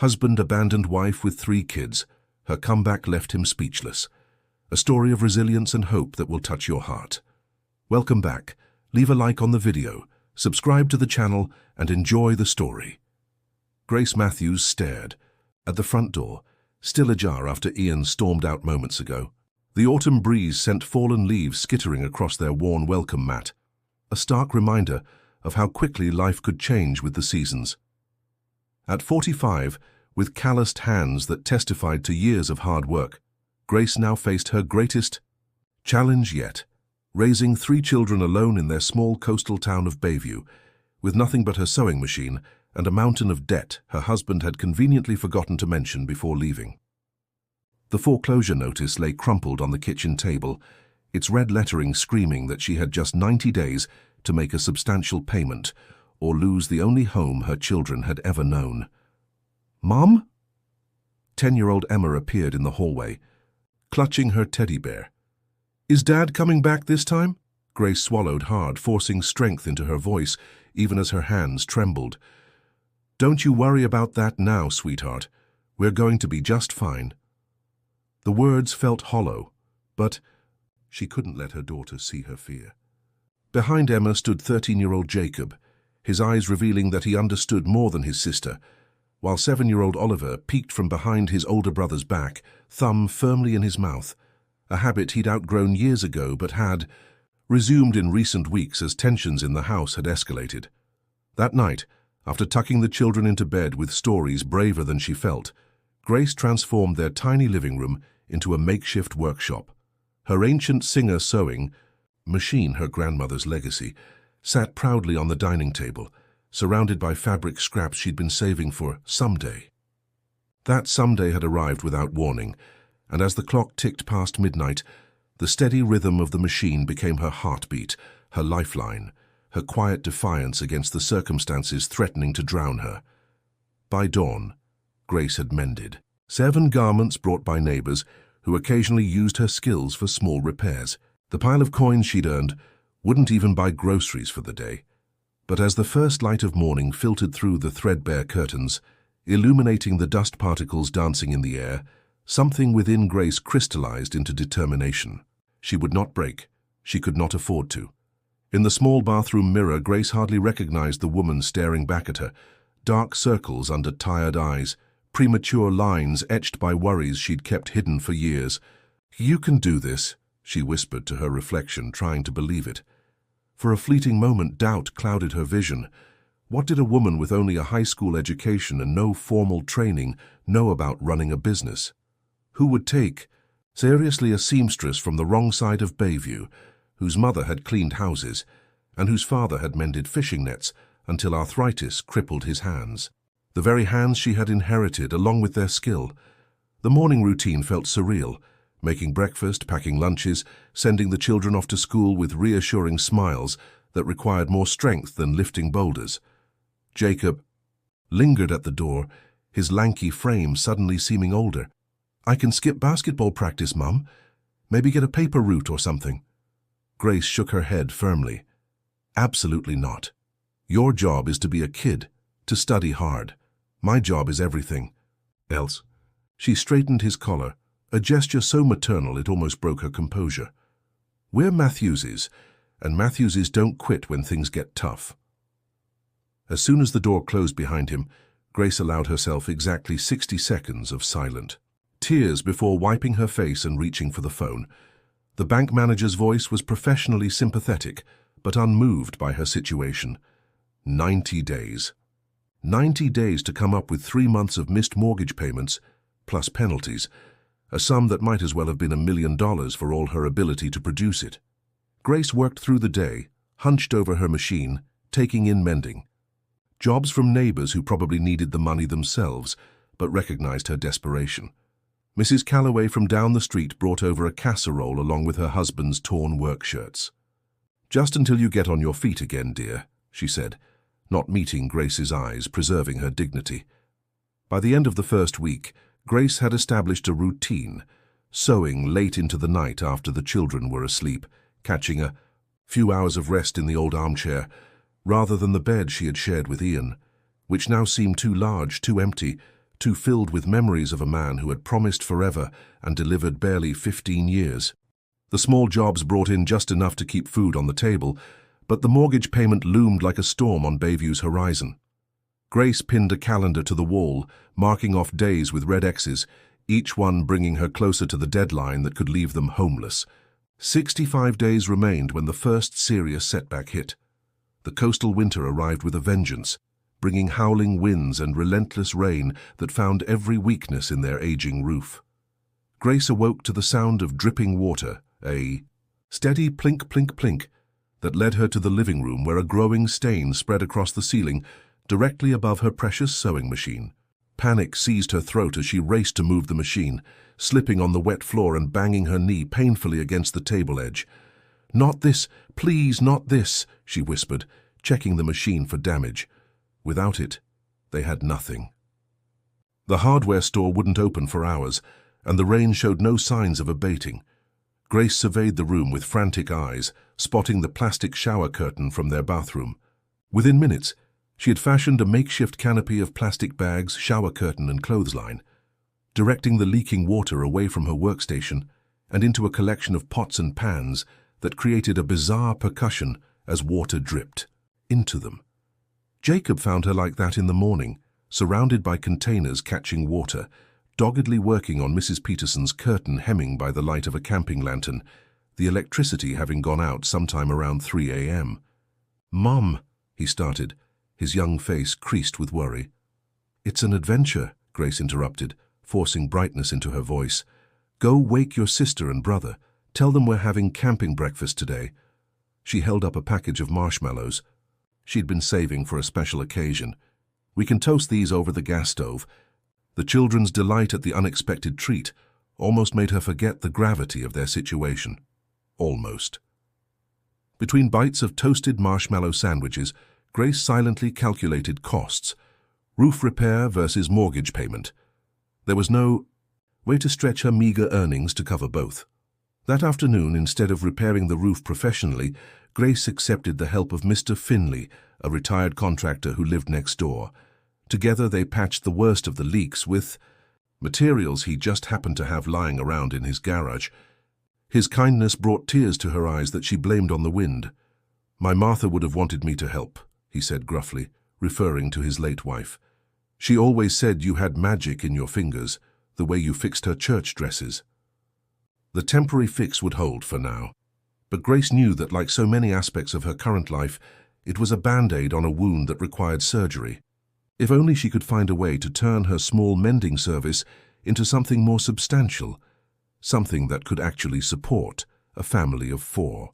Husband abandoned wife with 3 kids. Her comeback left him speechless. A story of resilience and hope that will touch your heart. Welcome back. Leave a like on the video, subscribe to the channel, and enjoy the story. Grace Matthews stared at the front door, still ajar after Ian stormed out moments ago. The autumn breeze sent fallen leaves skittering across their worn welcome mat, a stark reminder of how quickly life could change with the seasons. At 45, with calloused hands that testified to years of hard work, Grace now faced her greatest challenge yet, raising 3 children alone in their small coastal town of Bayview, with nothing but her sewing machine and a mountain of debt her husband had conveniently forgotten to mention before leaving. The foreclosure notice lay crumpled on the kitchen table, its red lettering screaming that she had just 90 days to make a substantial payment or lose the only home her children had ever known. "Mom?" 10-year-old Emma appeared in the hallway, clutching her teddy bear. "Is Dad coming back this time?" Grace swallowed hard, forcing strength into her voice, even as her hands trembled. "Don't you worry about that now, sweetheart. We're going to be just fine." The words felt hollow, but she couldn't let her daughter see her fear. Behind Emma stood 13-year-old Jacob, his eyes revealing that he understood more than his sister, while 7-year-old Oliver peeked from behind his older brother's back, thumb firmly in his mouth, a habit he'd outgrown years ago but had resumed in recent weeks as tensions in the house had escalated. That night, after tucking the children into bed with stories braver than she felt, Grace transformed their tiny living room into a makeshift workshop. Her ancient Singer sewing machine, her grandmother's legacy, sat proudly on the dining table, surrounded by fabric scraps she'd been saving for someday. That someday had arrived without warning, and as the clock ticked past midnight, the steady rhythm of the machine became her heartbeat, her lifeline, her quiet defiance against the circumstances threatening to drown her. By dawn, Grace had mended 7 garments brought by neighbors who occasionally used her skills for small repairs. The pile of coins she'd earned wouldn't even buy groceries for the day. But as the first light of morning filtered through the threadbare curtains, illuminating the dust particles dancing in the air, something within Grace crystallized into determination. She would not break. She could not afford to. In the small bathroom mirror, Grace hardly recognized the woman staring back at her, dark circles under tired eyes, premature lines etched by worries she'd kept hidden for years. "You can do this," she whispered to her reflection, trying to believe it. For a fleeting moment, doubt clouded her vision. What did a woman with only a high school education and no formal training know about running a business? Who would take seriously a seamstress from the wrong side of Bayview, whose mother had cleaned houses, and whose father had mended fishing nets until arthritis crippled his hands? The very hands she had inherited, along with their skill. The morning routine felt surreal, making breakfast, packing lunches, sending the children off to school with reassuring smiles that required more strength than lifting boulders. Jacob lingered at the door, his lanky frame suddenly seeming older. "I can skip basketball practice, Mum. Maybe get a paper route or something." Grace shook her head firmly. "Absolutely not. Your job is to be a kid, to study hard. My job is everything else." She straightened his collar, a gesture so maternal it almost broke her composure. "We're Matthewses, and Matthewses don't quit when things get tough." As soon as the door closed behind him, Grace allowed herself exactly 60 seconds of silent tears before wiping her face and reaching for the phone. The bank manager's voice was professionally sympathetic, but unmoved by her situation. 90 days. 90 days to come up with 3 months of missed mortgage payments, plus penalties, a sum that might as well have been $1 million for all her ability to produce it. Grace worked through the day, hunched over her machine, taking in mending. Jobs from neighbors who probably needed the money themselves, but recognized her desperation. Mrs. Calloway from down the street brought over a casserole along with her husband's torn work shirts. "Just until you get on your feet again, dear," she said, not meeting Grace's eyes, preserving her dignity. By the end of the first week, Grace had established a routine, sewing late into the night after the children were asleep, catching a few hours of rest in the old armchair, rather than the bed she had shared with Ian, which now seemed too large, too empty, too filled with memories of a man who had promised forever and delivered barely 15 years. The small jobs brought in just enough to keep food on the table, but the mortgage payment loomed like a storm on Bayview's horizon. Grace pinned a calendar to the wall, marking off days with red X's, each one bringing her closer to the deadline that could leave them homeless. 65 days remained when the first serious setback hit. The coastal winter arrived with a vengeance, bringing howling winds and relentless rain that found every weakness in their aging roof. Grace awoke to the sound of dripping water, a steady plink, plink, plink, that led her to the living room where a growing stain spread across the ceiling, directly above her precious sewing machine. Panic seized her throat as she raced to move the machine, slipping on the wet floor and banging her knee painfully against the table edge. "Not this, please, not this," she whispered, checking the machine for damage. Without it, they had nothing. The hardware store wouldn't open for hours, and the rain showed no signs of abating. Grace surveyed the room with frantic eyes, spotting the plastic shower curtain from their bathroom. Within minutes, she had fashioned a makeshift canopy of plastic bags, shower curtain, and clothesline, directing the leaking water away from her workstation and into a collection of pots and pans that created a bizarre percussion as water dripped into them. Jacob found her like that in the morning, surrounded by containers catching water, doggedly working on Mrs. Peterson's curtain hemming by the light of a camping lantern, the electricity having gone out sometime around 3 a.m. "Mom," he started, his young face creased with worry. "It's an adventure," Grace interrupted, forcing brightness into her voice. "Go wake your sister and brother. Tell them we're having camping breakfast today." She held up a package of marshmallows. She'd been saving for a special occasion. "We can toast these over the gas stove." The children's delight at the unexpected treat almost made her forget the gravity of their situation. Almost. Between bites of toasted marshmallow sandwiches, Grace silently calculated costs. Roof repair versus mortgage payment. There was no way to stretch her meager earnings to cover both. That afternoon, instead of repairing the roof professionally, Grace accepted the help of Mr. Finley, a retired contractor who lived next door. Together they patched the worst of the leaks with materials he just happened to have lying around in his garage. His kindness brought tears to her eyes that she blamed on the wind. "My Martha would have wanted me to help," he said gruffly, referring to his late wife. "She always said you had magic in your fingers, the way you fixed her church dresses." The temporary fix would hold for now. But Grace knew that, like so many aspects of her current life, it was a band-aid on a wound that required surgery. If only she could find a way to turn her small mending service into something more substantial, something that could actually support a family of 4.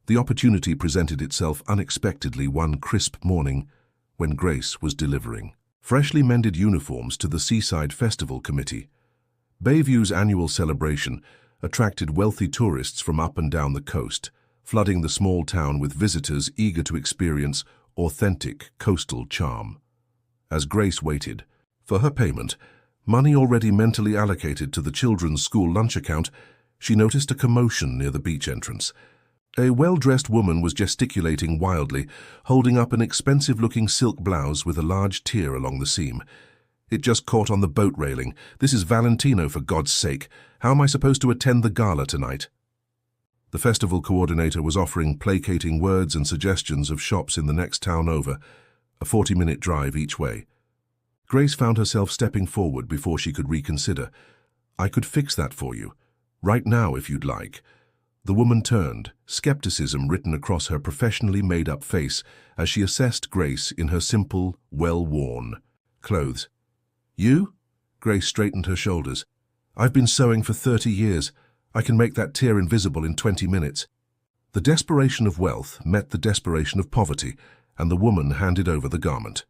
The opportunity presented itself unexpectedly one crisp morning when Grace was delivering freshly mended uniforms to the Seaside Festival Committee. Bayview's annual celebration attracted wealthy tourists from up and down the coast, flooding the small town with visitors eager to experience authentic coastal charm. As Grace waited for her payment, money already mentally allocated to the children's school lunch account, she noticed a commotion near the beach entrance. A well-dressed woman was gesticulating wildly, holding up an expensive-looking silk blouse with a large tear along the seam. "It just caught on the boat railing. This is Valentino, for God's sake. How am I supposed to attend the gala tonight?" The festival coordinator was offering placating words and suggestions of shops in the next town over, a 40-minute drive each way. Grace found herself stepping forward before she could reconsider. "I could fix that for you. Right now, if you'd like." The woman turned, skepticism written across her professionally made-up face as she assessed Grace in her simple, well-worn clothes. "You?" Grace straightened her shoulders. "I've been sewing for 30 years. I can make that tear invisible in 20 minutes. The desperation of wealth met the desperation of poverty, and the woman handed over the garment.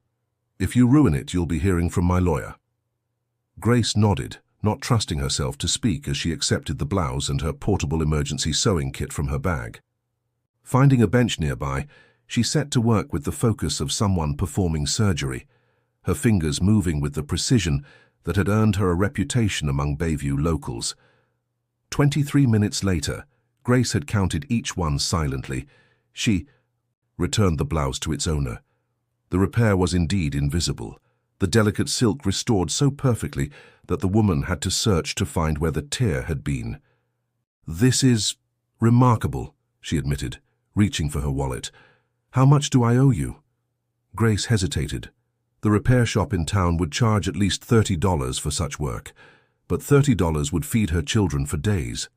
"If you ruin it, you'll be hearing from my lawyer." Grace nodded, not trusting herself to speak as she accepted the blouse and her portable emergency sewing kit from her bag. Finding a bench nearby, she set to work with the focus of someone performing surgery, her fingers moving with the precision that had earned her a reputation among Bayview locals. 23 minutes later, Grace had counted each one silently. She returned the blouse to its owner. The repair was indeed invisible, the delicate silk restored so perfectly that the woman had to search to find where the tear had been. "This is remarkable," she admitted, reaching for her wallet. "How much do I owe you?" Grace hesitated. The repair shop in town would charge at least $30 for such work, but $30 would feed her children for days.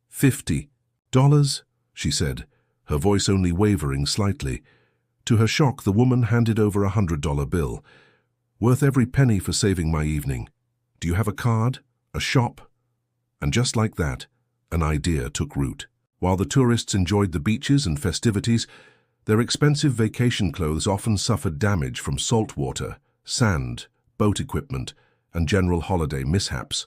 $50, she said, her voice only wavering slightly. To her shock, the woman handed over a $100 bill. "Worth every penny for saving my evening. Do you have a card? A shop?" And just like that, an idea took root. While the tourists enjoyed the beaches and festivities, their expensive vacation clothes often suffered damage from salt water, sand, boat equipment, and general holiday mishaps.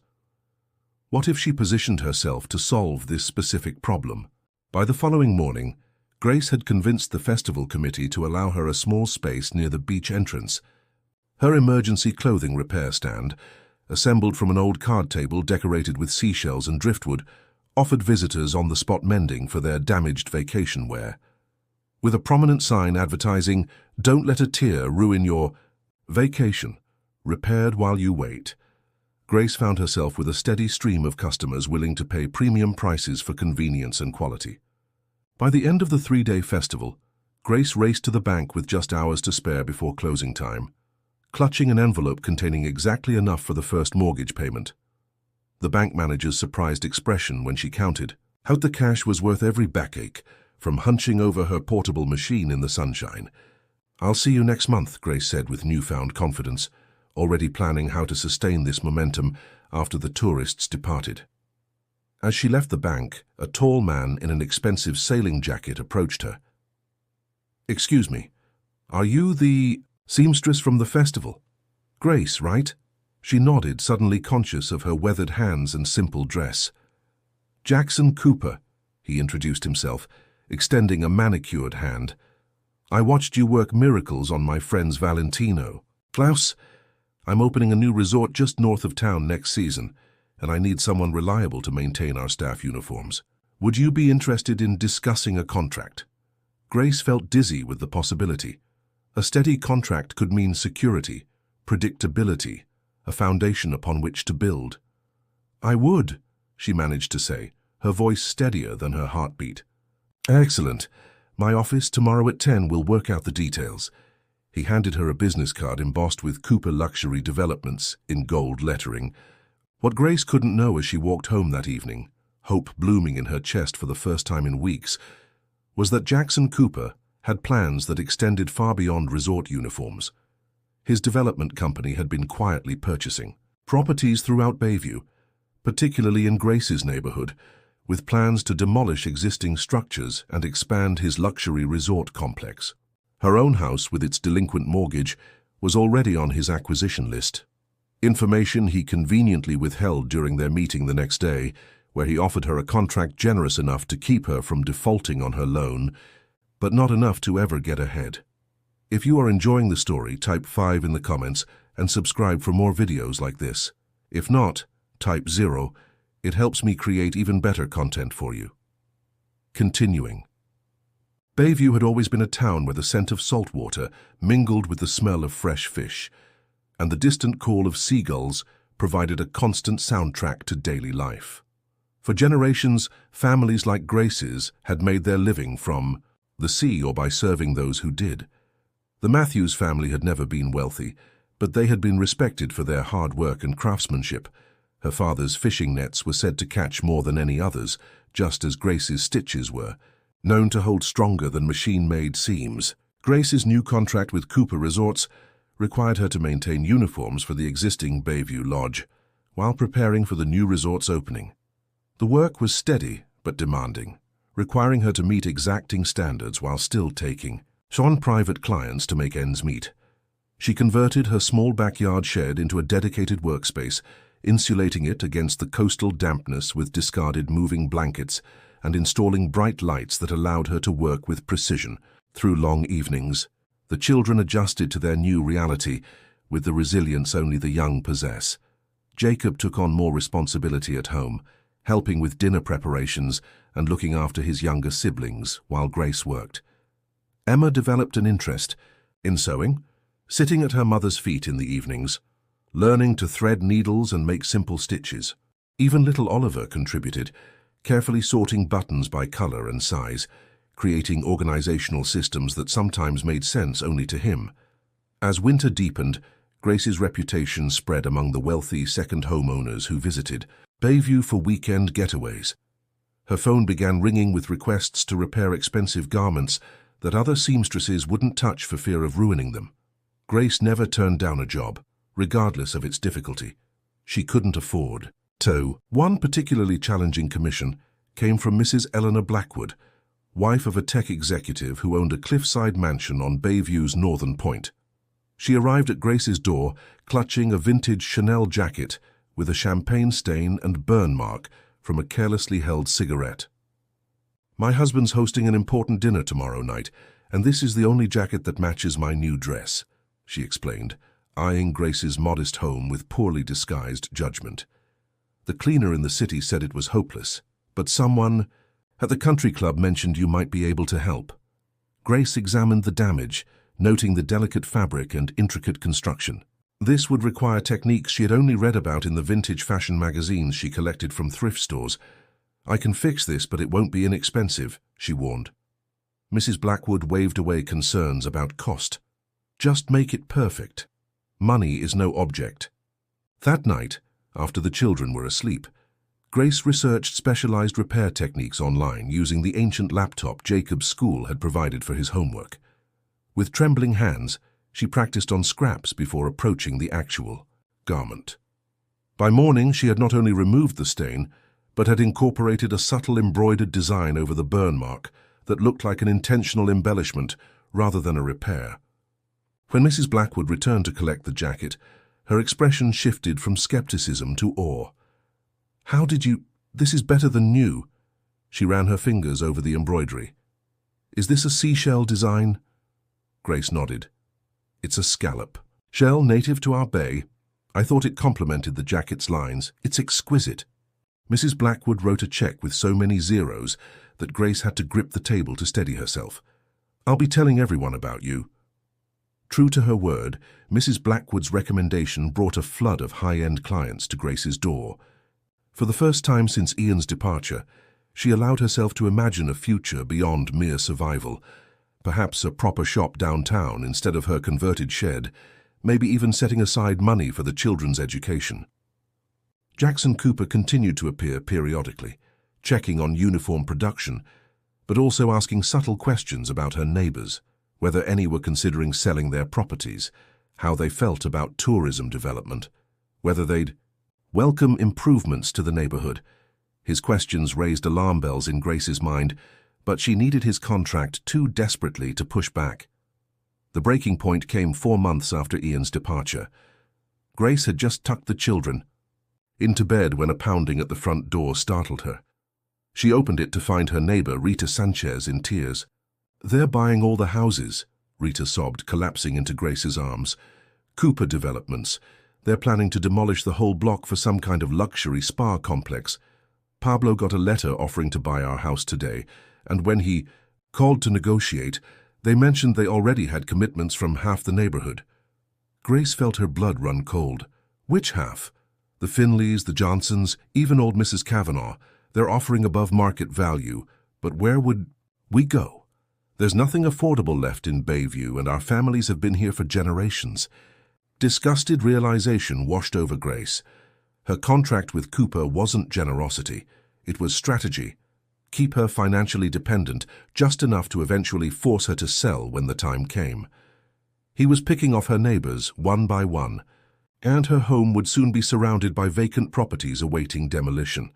What if she positioned herself to solve this specific problem? By the following morning, Grace had convinced the festival committee to allow her a small space near the beach entrance. Her emergency clothing repair stand, assembled from an old card table decorated with seashells and driftwood, offered visitors on-the-spot mending for their damaged vacation wear. With a prominent sign advertising, "Don't let a tear ruin your vacation, repaired while you wait," Grace found herself with a steady stream of customers willing to pay premium prices for convenience and quality. By the end of the 3-day festival, Grace raced to the bank with just hours to spare before closing time, clutching an envelope containing exactly enough for the first mortgage payment. The bank manager's surprised expression when she counted out the cash was worth every backache from hunching over her portable machine in the sunshine. "I'll see you next month," Grace said with newfound confidence, already planning how to sustain this momentum after the tourists departed. As she left the bank, a tall man in an expensive sailing jacket approached her. "Excuse me, are you the seamstress from the festival? Grace, right?" She nodded, suddenly conscious of her weathered hands and simple dress. "Jackson Cooper," he introduced himself, extending a manicured hand. "I watched you work miracles on my friend's Valentino. Klaus, I'm opening a new resort just north of town next season, and I need someone reliable to maintain our staff uniforms. Would you be interested in discussing a contract?" Grace felt dizzy with the possibility. A steady contract could mean security, predictability, a foundation upon which to build. "I would," she managed to say, her voice steadier than her heartbeat. "Excellent. My office tomorrow at 10 will work out the details." He handed her a business card embossed with Cooper Luxury Developments in gold lettering. What Grace couldn't know as she walked home that evening, hope blooming in her chest for the first time in weeks, was that Jackson Cooper had plans that extended far beyond resort uniforms. His development company had been quietly purchasing properties throughout Bayview, particularly in Grace's neighborhood, with plans to demolish existing structures and expand his luxury resort complex. Her own house, with its delinquent mortgage, was already on his acquisition list. Information he conveniently withheld during their meeting the next day, where he offered her a contract generous enough to keep her from defaulting on her loan, but not enough to ever get ahead. If you are enjoying the story, type 5 in the comments and subscribe for more videos like this. If not, type 0. It helps me create even better content for you. Continuing. Bayview had always been a town where the scent of salt water mingled with the smell of fresh fish, and the distant call of seagulls provided a constant soundtrack to daily life. For generations, families like Grace's had made their living from the sea or by serving those who did. The Matthews family had never been wealthy, but they had been respected for their hard work and craftsmanship. Her father's fishing nets were said to catch more than any others, just as Grace's stitches were, known to hold stronger than machine-made seams. Grace's new contract with Cooper Resorts required her to maintain uniforms for the existing Bayview Lodge, while preparing for the new resort's opening. The work was steady but demanding, requiring her to meet exacting standards while still taking on private clients to make ends meet. She converted her small backyard shed into a dedicated workspace, insulating it against the coastal dampness with discarded moving blankets and installing bright lights that allowed her to work with precision. Through long evenings, the children adjusted to their new reality with the resilience only the young possess. Jacob took on more responsibility at home, helping with dinner preparations and looking after his younger siblings while Grace worked. Emma developed an interest in sewing, sitting at her mother's feet in the evenings, learning to thread needles and make simple stitches. Even little Oliver contributed, carefully sorting buttons by color and size, creating organizational systems that sometimes made sense only to him. As winter deepened, Grace's reputation spread among the wealthy second homeowners who visited Bayview for weekend getaways. Her phone began ringing with requests to repair expensive garments that other seamstresses wouldn't touch for fear of ruining them. Grace never turned down a job, regardless of its difficulty. She couldn't afford to. One particularly challenging commission came from Mrs. Eleanor Blackwood, wife of a tech executive who owned a cliffside mansion on Bayview's northern point. She arrived at Grace's door clutching a vintage Chanel jacket with a champagne stain and burn mark from a carelessly held cigarette. "My husband's hosting an important dinner tomorrow night, and this is the only jacket that matches my new dress," she explained, eyeing Grace's modest home with poorly disguised judgment. "The cleaner in the city said it was hopeless, but someone at the country club mentioned you might be able to help." Grace examined the damage, noting the delicate fabric and intricate construction. This would require techniques she had only read about in the vintage fashion magazines she collected from thrift stores. "I can fix this, but it won't be inexpensive," she warned. Mrs. Blackwood waved away concerns about cost. "Just make it perfect. Money is no object." That night, after the children were asleep, Grace researched specialized repair techniques online using the ancient laptop Jacob's school had provided for his homework. With trembling hands, she practiced on scraps before approaching the actual garment. By morning, she had not only removed the stain, but had incorporated a subtle embroidered design over the burn mark that looked like an intentional embellishment rather than a repair. When Mrs. Blackwood returned to collect the jacket, her expression shifted from skepticism to awe. "How did you... This is better than new." She ran her fingers over the embroidery. "Is this a seashell design?" Grace nodded. "It's a scallop. Shell native to our bay. I thought it complemented the jacket's lines. It's exquisite." Mrs. Blackwood wrote a check with so many zeros that Grace had to grip the table to steady herself. "I'll be telling everyone about you." True to her word, Mrs. Blackwood's recommendation brought a flood of high-end clients to Grace's door. For the first time since Ian's departure, she allowed herself to imagine a future beyond mere survival. Perhaps a proper shop downtown instead of her converted shed, maybe even setting aside money for the children's education. Jackson Cooper continued to appear periodically, checking on uniform production, but also asking subtle questions about her neighbors, whether any were considering selling their properties, how they felt about tourism development, whether they'd welcome improvements to the neighborhood. His questions raised alarm bells in Grace's mind, but she needed his contract too desperately to push back. The breaking point came 4 months after Ian's departure. Grace had just tucked the children into bed when a pounding at the front door startled her. She opened it to find her neighbor, Rita Sanchez, in tears. "They're buying all the houses," Rita sobbed, collapsing into Grace's arms. "Cooper Developments. They're planning to demolish the whole block for some kind of luxury spa complex. Pablo got a letter offering to buy our house today, and when he called to negotiate, they mentioned they already had commitments from half the neighborhood." Grace felt her blood run cold. "Which half?" "The Finleys, the Johnsons, even old Mrs. Kavanaugh. They're offering above market value, but where would we go? There's nothing affordable left in Bayview, and our families have been here for generations." Disgusted realization washed over Grace. Her contract with Cooper wasn't generosity, it was strategy. Keep her financially dependent, just enough to eventually force her to sell when the time came. He was picking off her neighbors, one by one, and her home would soon be surrounded by vacant properties awaiting demolition.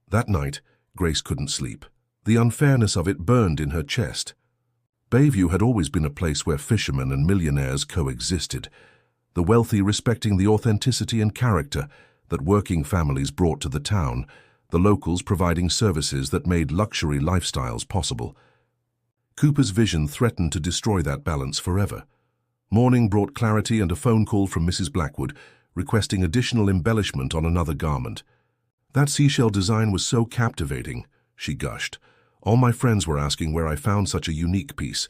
That night, Grace couldn't sleep. The unfairness of it burned in her chest. Bayview had always been a place where fishermen and millionaires coexisted, the wealthy respecting the authenticity and character that working families brought to the town, the locals providing services that made luxury lifestyles possible. Cooper's vision threatened to destroy that balance forever. Morning brought clarity and a phone call from Mrs. Blackwood, requesting additional embellishment on another garment. "That seashell design was so captivating," she gushed. "All my friends were asking where I found such a unique piece.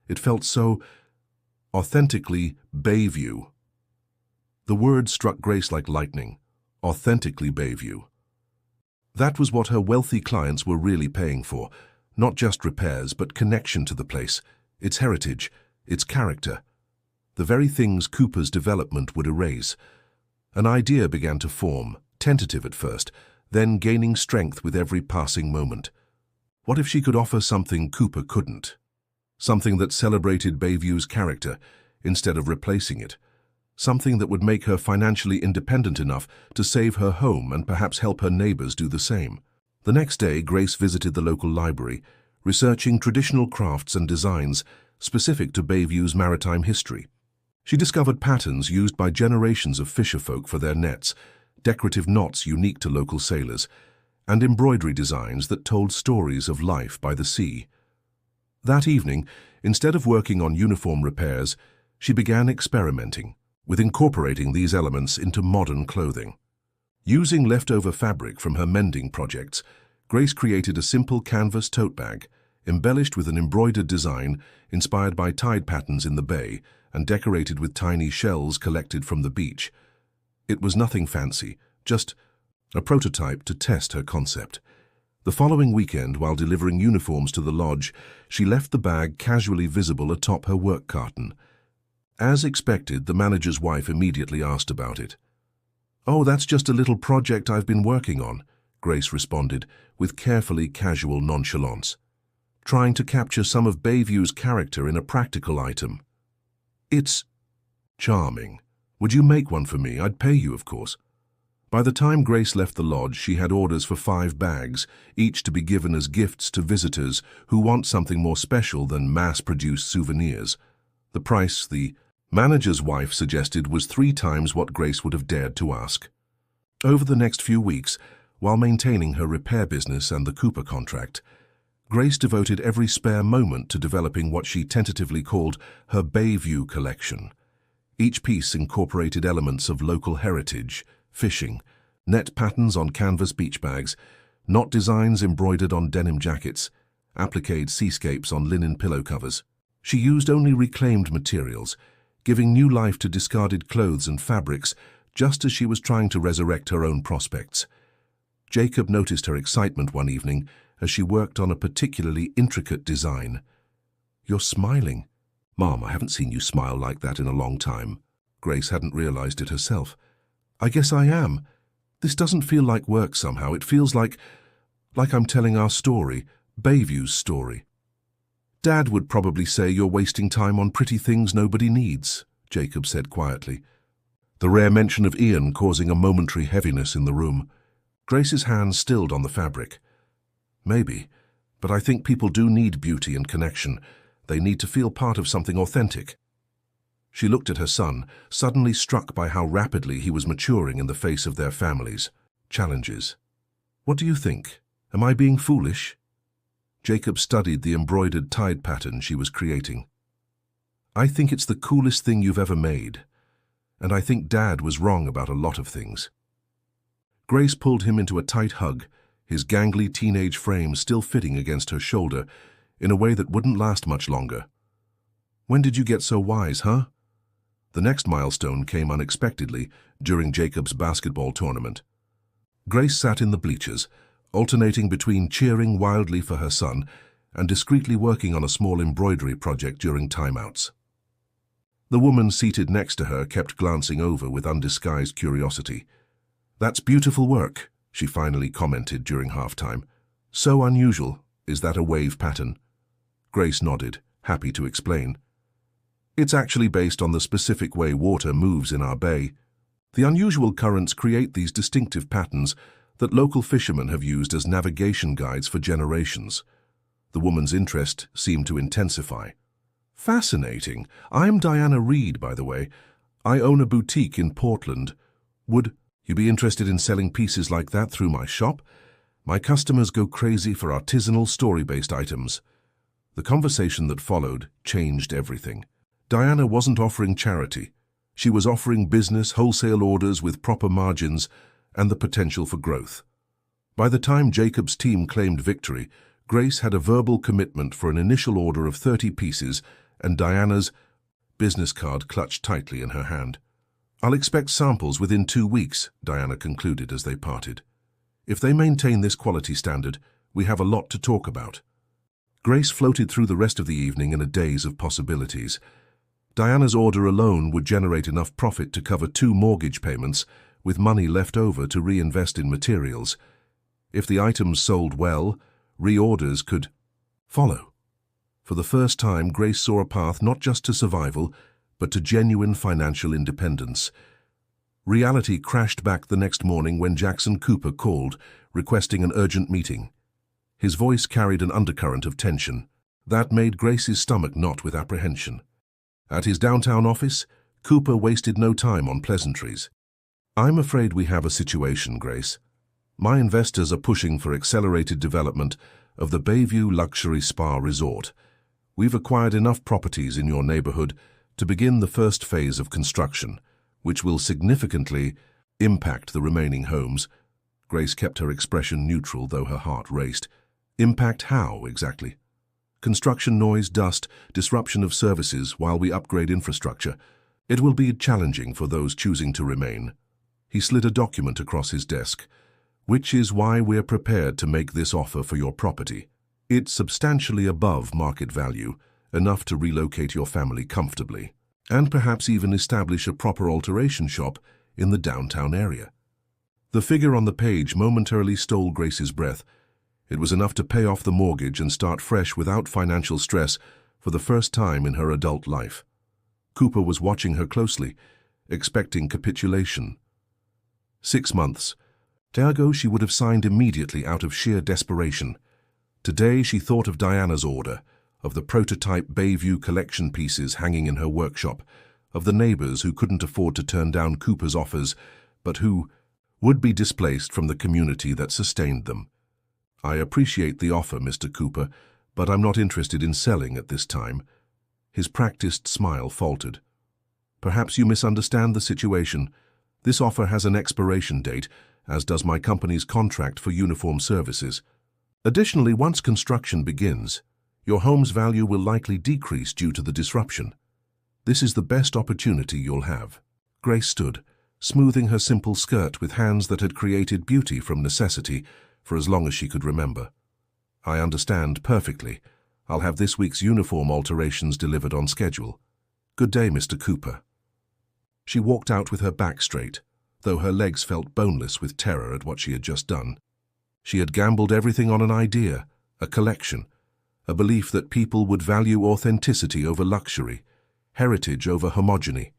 It felt so Authentically Bayview. The word struck Grace like lightning. Authentically Bayview. That was what her wealthy clients were really paying for. Not just repairs, but connection to the place, its heritage, its character. The very things Cooper's development would erase. An idea began to form, tentative at first, then gaining strength with every passing moment. What if she could offer something Cooper couldn't? Something that celebrated Bayview's character, instead of replacing it. Something that would make her financially independent enough to save her home and perhaps help her neighbors do the same. The next day, Grace visited the local library, researching traditional crafts and designs specific to Bayview's maritime history. She discovered patterns used by generations of fisherfolk for their nets, decorative knots unique to local sailors, and embroidery designs that told stories of life by the sea. That evening, instead of working on uniform repairs, she began experimenting with incorporating these elements into modern clothing. Using leftover fabric from her mending projects, Grace created a simple canvas tote bag, embellished with an embroidered design inspired by tide patterns in the bay and decorated with tiny shells collected from the beach. It was nothing fancy, just a prototype to test her concept. The following weekend, while delivering uniforms to the lodge, she left the bag casually visible atop her work carton. As expected, the manager's wife immediately asked about it. "Oh, that's just a little project I've been working on," Grace responded, with carefully casual nonchalance. "Trying to capture some of Bayview's character in a practical item." "It's charming. Would you make one for me? I'd pay you, of course." By the time Grace left the lodge, she had orders for 5 bags, each to be given as gifts to visitors who want something more special than mass-produced souvenirs. The price, the manager's wife suggested, was 3 times what Grace would have dared to ask. Over the next few weeks, while maintaining her repair business and the Cooper contract, Grace devoted every spare moment to developing what she tentatively called her Bayview collection. Each piece incorporated elements of local heritage, fishing, net patterns on canvas beach bags, knot designs embroidered on denim jackets, appliqued seascapes on linen pillow covers. She used only reclaimed materials, giving new life to discarded clothes and fabrics, just as she was trying to resurrect her own prospects. Jacob noticed her excitement one evening as she worked on a particularly intricate design. "You're smiling." "Mom, I haven't seen you smile like that in a long time." Grace hadn't realized it herself. "I guess I am. This doesn't feel like work somehow. It feels like I'm telling our story, Bayview's story." "Dad would probably say you're wasting time on pretty things nobody needs," Jacob said quietly, the rare mention of Ian causing a momentary heaviness in the room. Grace's hands stilled on the fabric. "Maybe, but I think people do need beauty and connection. They need to feel part of something authentic." She looked at her son, suddenly struck by how rapidly he was maturing in the face of their family's challenges. "What do you think? Am I being foolish?" Jacob studied the embroidered tide pattern she was creating. "I think it's the coolest thing you've ever made, and I think Dad was wrong about a lot of things." Grace pulled him into a tight hug, his gangly teenage frame still fitting against her shoulder in a way that wouldn't last much longer. "When did you get so wise, huh?" The next milestone came unexpectedly during Jacob's basketball tournament. Grace sat in the bleachers, alternating between cheering wildly for her son and discreetly working on a small embroidery project during timeouts. The woman seated next to her kept glancing over with undisguised curiosity. "That's beautiful work," she finally commented during halftime. "So unusual. Is that a wave pattern?" Grace nodded, happy to explain. "It's actually based on the specific way water moves in our bay. The unusual currents create these distinctive patterns that local fishermen have used as navigation guides for generations." The woman's interest seemed to intensify. "Fascinating. I'm Diana Reed, by the way. I own a boutique in Portland. Would you be interested in selling pieces like that through my shop? My customers go crazy for artisanal, story-based items." The conversation that followed changed everything. Diana wasn't offering charity. She was offering business, wholesale orders with proper margins, and the potential for growth. By the time Jacob's team claimed victory, Grace had a verbal commitment for an initial order of 30 pieces and Diana's business card clutched tightly in her hand. "I'll expect samples within 2 weeks," Diana concluded as they parted. "If they maintain this quality standard, we have a lot to talk about." Grace floated through the rest of the evening in a daze of possibilities. Diana's order alone would generate enough profit to cover 2 mortgage payments, with money left over to reinvest in materials. If the items sold well, reorders could follow. For the first time, Grace saw a path not just to survival, but to genuine financial independence. Reality crashed back the next morning when Jackson Cooper called, requesting an urgent meeting. His voice carried an undercurrent of tension. That made Grace's stomach knot with apprehension. At his downtown office, Cooper wasted no time on pleasantries. "I'm afraid we have a situation, Grace. My investors are pushing for accelerated development of the Bayview Luxury Spa Resort. We've acquired enough properties in your neighborhood to begin the first phase of construction, which will significantly impact the remaining homes." Grace kept her expression neutral, though her heart raced. "Impact how, exactly?" "Construction noise, dust, disruption of services while we upgrade infrastructure. It will be challenging for those choosing to remain." He slid a document across his desk. "Which is why we're prepared to make this offer for your property. It's substantially above market value, enough to relocate your family comfortably, and perhaps even establish a proper alteration shop in the downtown area." The figure on the page momentarily stole Grace's breath. It was enough to pay off the mortgage and start fresh without financial stress for the first time in her adult life. Cooper was watching her closely, expecting capitulation. 6 months. Ergo, she would have signed immediately out of sheer desperation. Today she thought of Diana's order, of the prototype Bayview collection pieces hanging in her workshop, of the neighbors who couldn't afford to turn down Cooper's offers, but who would be displaced from the community that sustained them. "I appreciate the offer, Mr. Cooper, but I'm not interested in selling at this time." His practiced smile faltered. "Perhaps you misunderstand the situation. This offer has an expiration date, as does my company's contract for uniform services. Additionally, once construction begins, your home's value will likely decrease due to the disruption. This is the best opportunity you'll have." Grace stood, smoothing her simple skirt with hands that had created beauty from necessity for as long as she could remember. "I understand perfectly. I'll have this week's uniform alterations delivered on schedule. Good day, Mr. Cooper." She walked out with her back straight, though her legs felt boneless with terror at what she had just done. She had gambled everything on an idea, a collection, a belief that people would value authenticity over luxury, heritage over homogeny.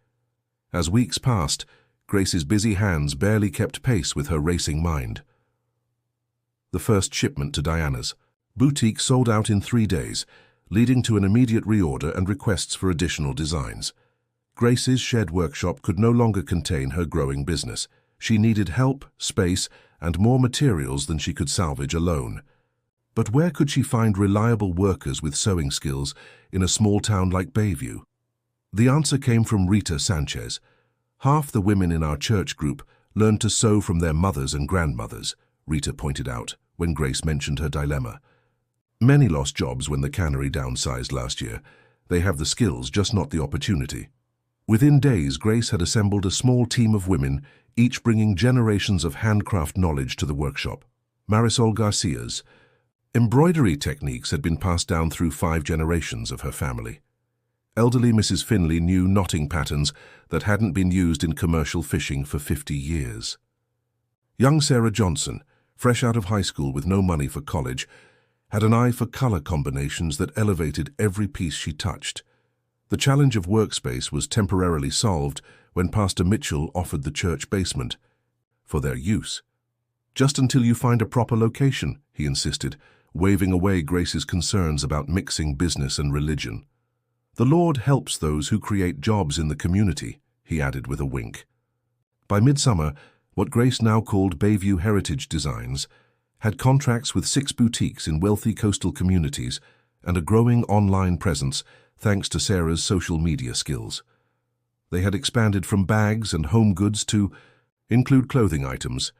As weeks passed, Grace's busy hands barely kept pace with her racing mind. The first shipment to Diana's boutique sold out in 3 days, leading to an immediate reorder and requests for additional designs. Grace's shed workshop could no longer contain her growing business. She needed help, space, and more materials than she could salvage alone. But where could she find reliable workers with sewing skills in a small town like Bayview? The answer came from Rita Sanchez. "Half the women in our church group learned to sew from their mothers and grandmothers," Rita pointed out when Grace mentioned her dilemma. "Many lost jobs when the cannery downsized last year. They have the skills, just not the opportunity." Within days, Grace had assembled a small team of women, each bringing generations of handcraft knowledge to the workshop. Marisol Garcia's embroidery techniques had been passed down through 5 generations of her family. Elderly Mrs. Finley knew knotting patterns that hadn't been used in commercial fishing for 50 years. Young Sarah Johnson, fresh out of high school with no money for college, had an eye for color combinations that elevated every piece she touched. The challenge of workspace was temporarily solved when Pastor Mitchell offered the church basement for their use. "Just until you find a proper location," he insisted, waving away Grace's concerns about mixing business and religion. "The Lord helps those who create jobs in the community," he added with a wink. By midsummer, what Grace now called Bayview Heritage Designs had contracts with 6 boutiques in wealthy coastal communities and a growing online presence thanks to Sarah's social media skills. They had expanded from bags and home goods to include clothing items,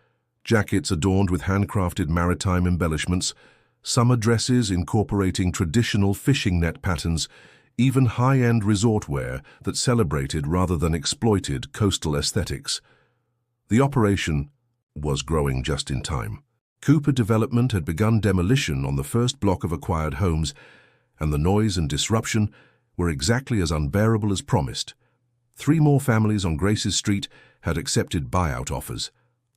jackets adorned with handcrafted maritime embellishments, summer dresses incorporating traditional fishing net patterns, even high-end resort wear that celebrated rather than exploited coastal aesthetics. The operation was growing just in time. Cooper Development had begun demolition on the first block of acquired homes, and the noise and disruption were exactly as unbearable as promised. 3 more families on Grace's Street had accepted buyout offers,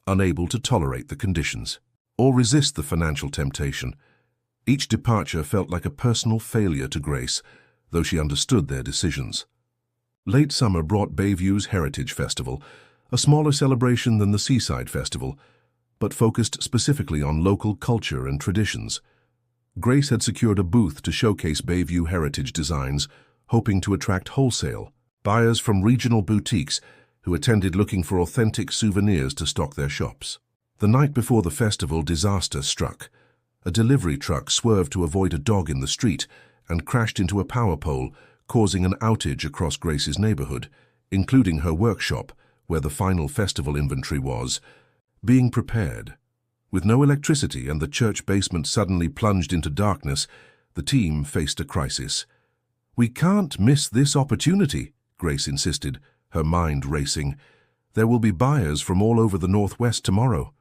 unable to tolerate the conditions or resist the financial temptation. Each departure felt like a personal failure to Grace, though she understood their decisions. Late summer brought Bayview's Heritage Festival, a smaller celebration than the Seaside Festival, but focused specifically on local culture and traditions. Grace had secured a booth to showcase Bayview heritage designs, hoping to attract wholesale buyers from regional boutiques who attended looking for authentic souvenirs to stock their shops. The night before the festival, disaster struck. A delivery truck swerved to avoid a dog in the street and crashed into a power pole, causing an outage across Grace's neighborhood, including her workshop, where the final festival inventory was being prepared. With no electricity and the church basement suddenly plunged into darkness, the team faced a crisis. "We can't miss this opportunity," Grace insisted, her mind racing. "There will be buyers from all over the Northwest tomorrow."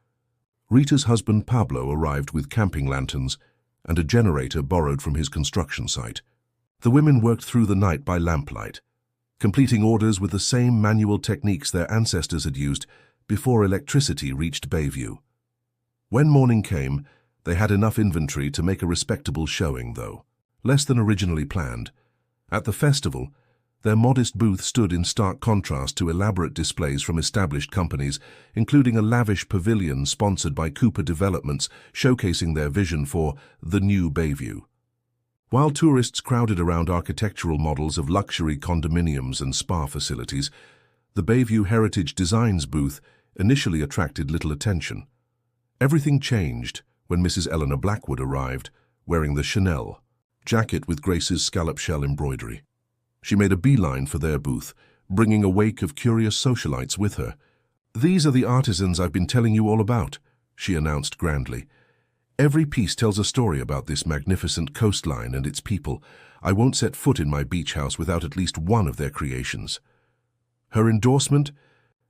Rita's husband Pablo arrived with camping lanterns and a generator borrowed from his construction site. The women worked through the night by lamplight, completing orders with the same manual techniques their ancestors had used before electricity reached Bayview. When morning came, they had enough inventory to make a respectable showing, though less than originally planned. At the festival, their modest booth stood in stark contrast to elaborate displays from established companies, including a lavish pavilion sponsored by Cooper Developments, showcasing their vision for the new Bayview. While tourists crowded around architectural models of luxury condominiums and spa facilities, the Bayview Heritage Designs booth initially attracted little attention. Everything changed when Mrs. Eleanor Blackwood arrived, wearing the Chanel jacket with Grace's scallop shell embroidery. She made a beeline for their booth, bringing a wake of curious socialites with her. "These are the artisans I've been telling you all about," she announced grandly. "Every piece tells a story about this magnificent coastline and its people. I won't set foot in my beach house without at least one of their creations." Her endorsement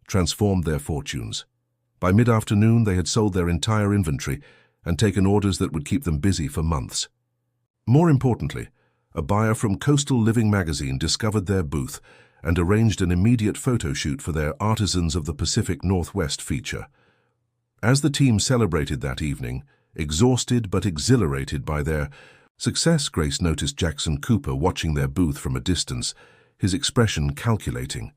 transformed their fortunes. By mid-afternoon, they had sold their entire inventory and taken orders that would keep them busy for months. More importantly, a buyer from Coastal Living magazine discovered their booth and arranged an immediate photo shoot for their Artisans of the Pacific Northwest feature. As the team celebrated that evening, exhausted but exhilarated by their success, Grace noticed Jackson Cooper watching their booth from a distance, his expression calculating.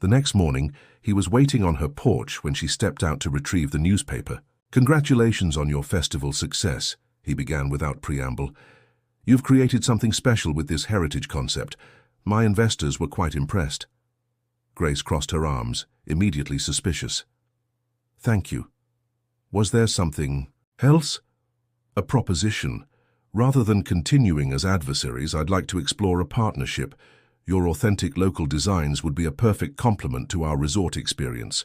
The next morning, he was waiting on her porch when she stepped out to retrieve the newspaper. "Congratulations on your festival success," he began without preamble. "You've created something special with this heritage concept. My investors were quite impressed." Grace crossed her arms, immediately suspicious. "Thank you. Was there something else?" "A proposition. Rather than continuing as adversaries, I'd like to explore a partnership. Your authentic local designs would be a perfect complement to our resort experience.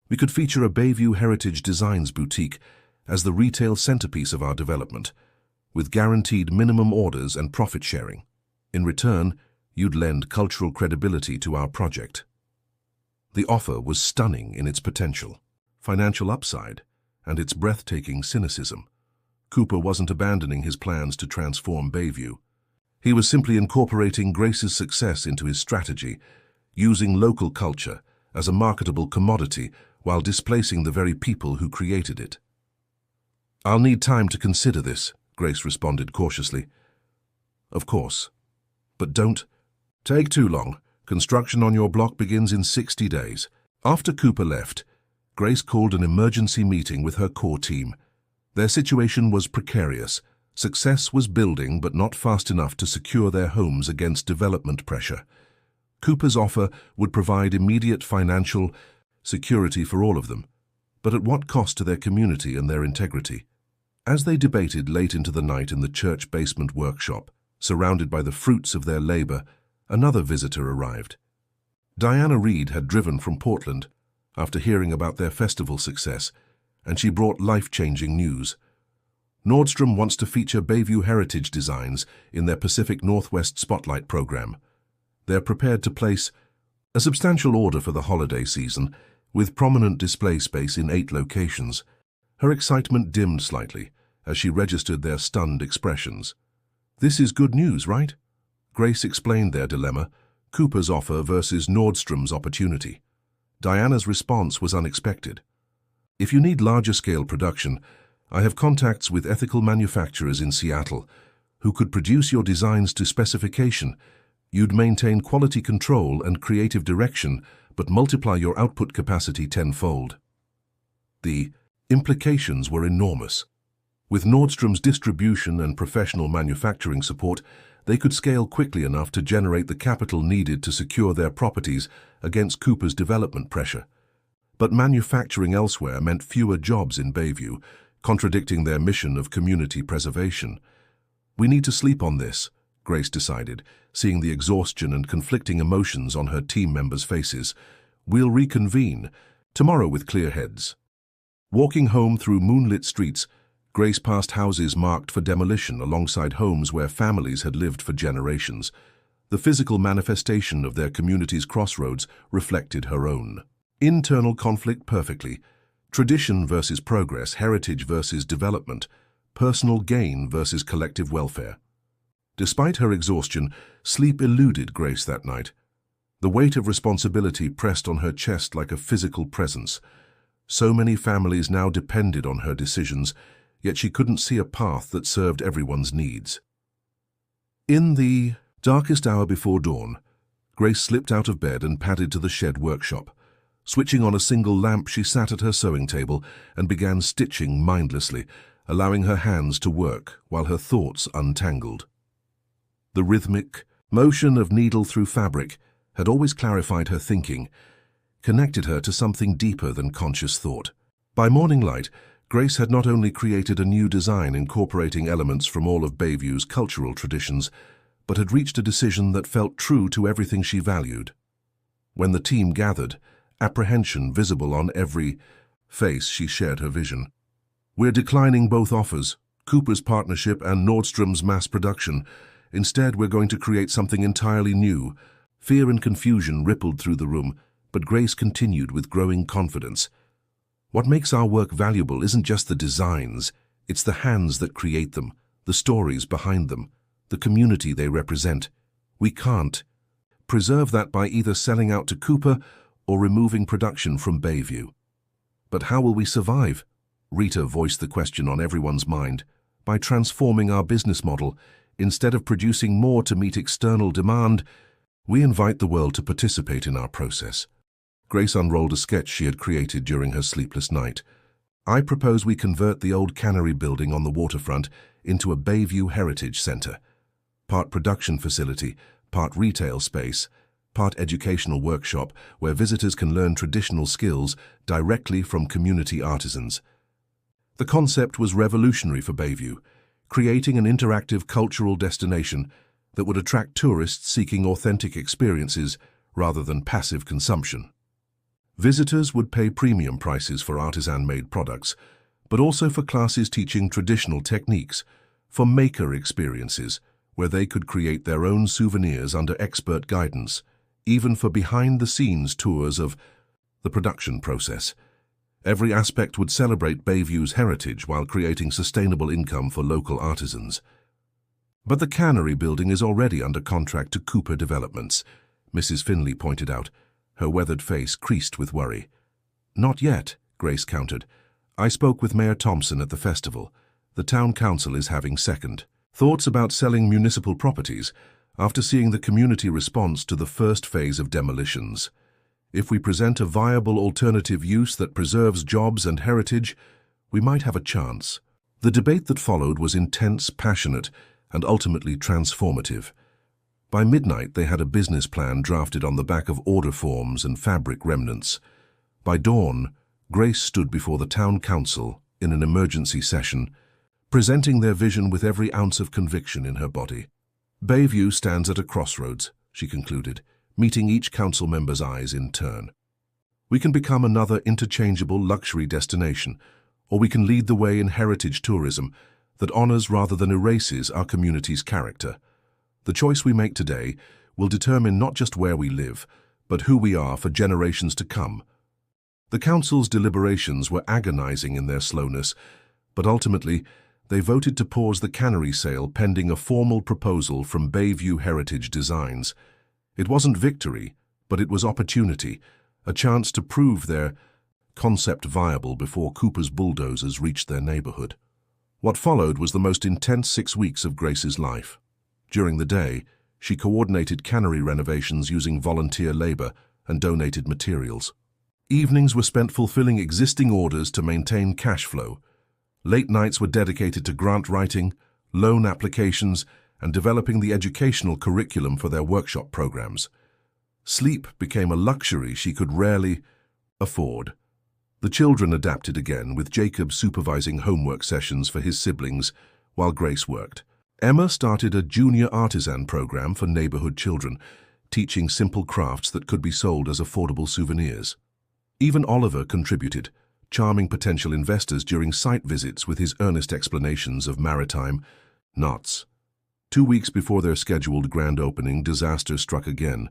We could feature a Bayview Heritage Designs boutique as the retail centerpiece of our development, with guaranteed minimum orders and profit sharing. In return, you'd lend cultural credibility to our project." The offer was stunning in its potential, financial upside, and its breathtaking cynicism. Cooper wasn't abandoning his plans to transform Bayview. He was simply incorporating Grace's success into his strategy, using local culture as a marketable commodity while displacing the very people who created it. "I'll need time to consider this," Grace responded cautiously. "Of course. But don't take too long. Construction on your block begins in 60 days. After Cooper left, Grace called an emergency meeting with her core team. Their situation was precarious. Success was building, but not fast enough to secure their homes against development pressure. Cooper's offer would provide immediate financial security for all of them, but at what cost to their community and their integrity? As they debated late into the night in the church basement workshop, surrounded by the fruits of their labor, another visitor arrived. Diana Reed had driven from Portland after hearing about their festival success, and she brought life-changing news. Nordstrom wants to feature Bayview heritage designs in their Pacific Northwest Spotlight program. They're prepared to place a substantial order for the holiday season, with prominent display space in 8 locations. Her excitement dimmed slightly as she registered their stunned expressions. "This is good news, right?" Grace explained their dilemma, Cooper's offer versus Nordstrom's opportunity. Diana's response was unexpected. "If you need larger-scale production, I have contacts with ethical manufacturers in Seattle who could produce your designs to specification. You'd maintain quality control and creative direction, but multiply your output capacity tenfold." The implications were enormous. With Nordstrom's distribution and professional manufacturing support, they could scale quickly enough to generate the capital needed to secure their properties against Cooper's development pressure. But manufacturing elsewhere meant fewer jobs in Bayview, contradicting their mission of community preservation. "We need to sleep on this," Grace decided, seeing the exhaustion and conflicting emotions on her team members' faces. "We'll reconvene tomorrow with clear heads." Walking home through moonlit streets, Grace passed houses marked for demolition alongside homes where families had lived for generations. The physical manifestation of their community's crossroads reflected her own. Internal conflict perfectly. Tradition versus progress, heritage versus development, personal gain versus collective welfare. Despite her exhaustion, sleep eluded Grace that night. The weight of responsibility pressed on her chest like a physical presence. So many families now depended on her decisions, yet she couldn't see a path that served everyone's needs. In the darkest hour before dawn, Grace slipped out of bed and padded to the shed workshop. Switching on a single lamp, she sat at her sewing table and began stitching mindlessly, allowing her hands to work while her thoughts untangled. The rhythmic motion of needle through fabric had always clarified her thinking, connected her to something deeper than conscious thought. By morning light, Grace had not only created a new design incorporating elements from all of Bayview's cultural traditions, but had reached a decision that felt true to everything she valued. When the team gathered, apprehension visible on every face, she shared her vision. "We're declining both offers, Cooper's partnership and Nordstrom's mass production. Instead, we're going to create something entirely new." Fear and confusion rippled through the room, but Grace continued with growing confidence. "What makes our work valuable isn't just the designs, it's the hands that create them, the stories behind them, the community they represent. We can't preserve that by either selling out to Cooper or removing production from Bayview." "But how will we survive?" Rita voiced the question on everyone's mind. "By transforming our business model. Instead of producing more to meet external demand, we invite the world to participate in our process." Grace unrolled a sketch she had created during her sleepless night. "I propose we convert the old cannery building on the waterfront into a Bayview Heritage Center. Part production facility, part retail space, part educational workshop where visitors can learn traditional skills directly from community artisans." The concept was revolutionary for Bayview, creating an interactive cultural destination that would attract tourists seeking authentic experiences rather than passive consumption. Visitors would pay premium prices for artisan-made products, but also for classes teaching traditional techniques, for maker experiences, where they could create their own souvenirs under expert guidance, even for behind-the-scenes tours of the production process. Every aspect would celebrate Bayview's heritage while creating sustainable income for local artisans. "But the cannery building is already under contract to Cooper Developments," Mrs. Finley pointed out, her weathered face creased with worry. "Not yet," Grace countered. "I spoke with Mayor Thompson at the festival. The town council is having second thoughts about selling municipal properties after seeing the community response to the first phase of demolitions. If we present a viable alternative use that preserves jobs and heritage, we might have a chance." The debate that followed was intense, passionate, and ultimately transformative. By midnight, they had a business plan drafted on the back of order forms and fabric remnants. By dawn, Grace stood before the town council in an emergency session, presenting their vision with every ounce of conviction in her body. "Bayview stands at a crossroads," she concluded, meeting each council member's eyes in turn. "We can become another interchangeable luxury destination, or we can lead the way in heritage tourism, that honors rather than erases our community's character. The choice we make today will determine not just where we live, but who we are for generations to come. The council's deliberations were agonizing in their slowness, but ultimately they voted to pause the cannery sale pending a formal proposal from Bayview Heritage Designs. It wasn't victory, but it was opportunity, a chance to prove their concept viable before Cooper's bulldozers reached their neighborhood. What followed was the most intense 6 weeks of Grace's life. During the day, she coordinated cannery renovations using volunteer labor and donated materials. Evenings were spent fulfilling existing orders to maintain cash flow. Late nights were dedicated to grant writing, loan applications, and developing the educational curriculum for their workshop programs. Sleep became a luxury she could rarely afford. The children adapted again, with Jacob supervising homework sessions for his siblings while Grace worked. Emma started a junior artisan program for neighborhood children, teaching simple crafts that could be sold as affordable souvenirs. Even Oliver contributed, charming potential investors during site visits with his earnest explanations of maritime knots. 2 weeks before their scheduled grand opening, disaster struck again.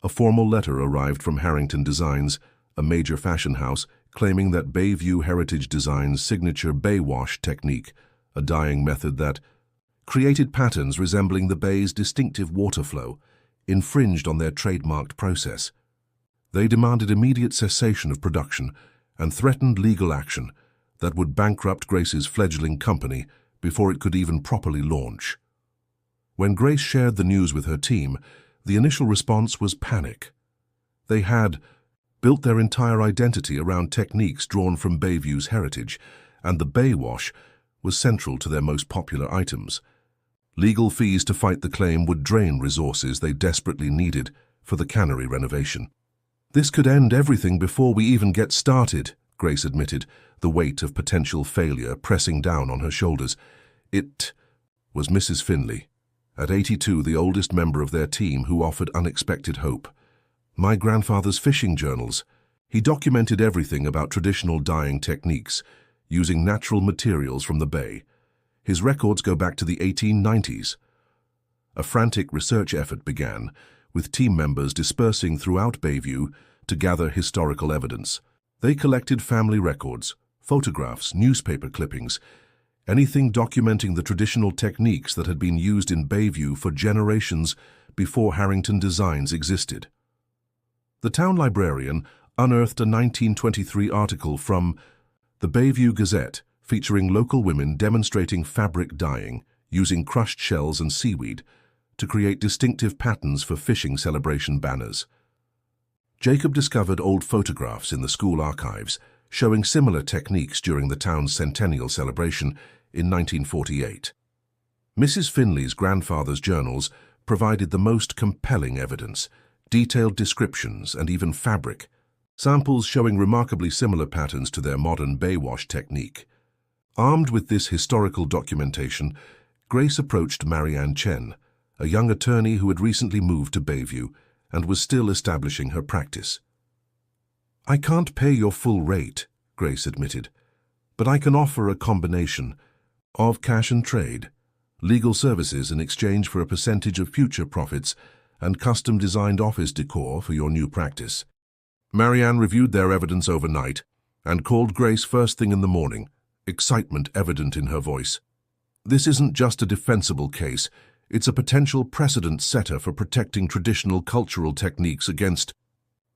A formal letter arrived from Harrington Designs, a major fashion house, claiming that Bayview Heritage Designs' signature bay wash technique, a dyeing method that created patterns resembling the bay's distinctive water flow, infringed on their trademarked process. They demanded immediate cessation of production and threatened legal action that would bankrupt Grace's fledgling company before it could even properly launch. When Grace shared the news with her team, the initial response was panic. They had built their entire identity around techniques drawn from Bayview's heritage, and the bay wash was central to their most popular items. Legal fees to fight the claim would drain resources they desperately needed for the cannery renovation. "This could end everything before we even get started," Grace admitted, the weight of potential failure pressing down on her shoulders. It was Mrs. Finley, at 82 the oldest member of their team, who offered unexpected hope. "My grandfather's fishing journals. He documented everything about traditional dyeing techniques, using natural materials from the bay. His records go back to the 1890s. A frantic research effort began, with team members dispersing throughout Bayview to gather historical evidence. They collected family records, photographs, newspaper clippings, anything documenting the traditional techniques that had been used in Bayview for generations before Harrington Designs existed. The town librarian unearthed a 1923 article from the Bayview Gazette featuring local women demonstrating fabric dyeing using crushed shells and seaweed to create distinctive patterns for fishing celebration banners. Jacob discovered old photographs in the school archives showing similar techniques during the town's centennial celebration in 1948. Mrs. Finley's grandfather's journals provided the most compelling evidence, detailed descriptions, and even fabric samples showing remarkably similar patterns to their modern bay wash technique. Armed with this historical documentation, Grace approached Marianne Chen, a young attorney who had recently moved to Bayview and was still establishing her practice. "I can't pay your full rate," Grace admitted, "but I can offer a combination of cash and trade, legal services in exchange for a percentage of future profits, and custom-designed office decor for your new practice." Marianne reviewed their evidence overnight and called Grace first thing in the morning, excitement evident in her voice. "This isn't just a defensible case, it's a potential precedent setter for protecting traditional cultural techniques against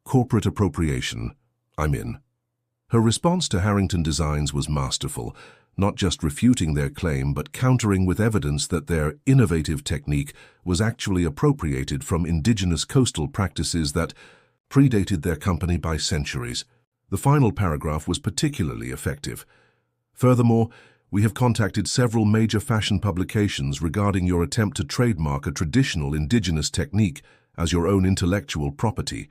corporate appropriation. I'm in." Her response to Harrington Designs was masterful, not just refuting their claim but countering with evidence that their innovative technique was actually appropriated from indigenous coastal practices that predated their company by centuries. The final paragraph was particularly effective. "Furthermore, we have contacted several major fashion publications regarding your attempt to trademark a traditional indigenous technique as your own intellectual property.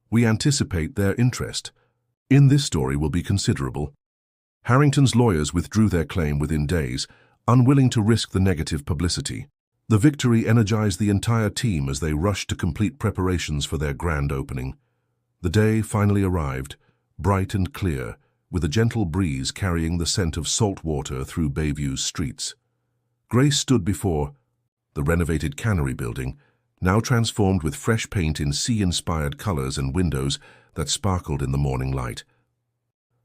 We anticipate their interest in this story will be considerable." Harrington's lawyers withdrew their claim within days, unwilling to risk the negative publicity. The victory energized the entire team as they rushed to complete preparations for their grand opening. The day finally arrived, bright and clear, with a gentle breeze carrying the scent of salt water through Bayview's streets. Grace stood before the renovated cannery building, now transformed with fresh paint in sea-inspired colors and windows that sparkled in the morning light.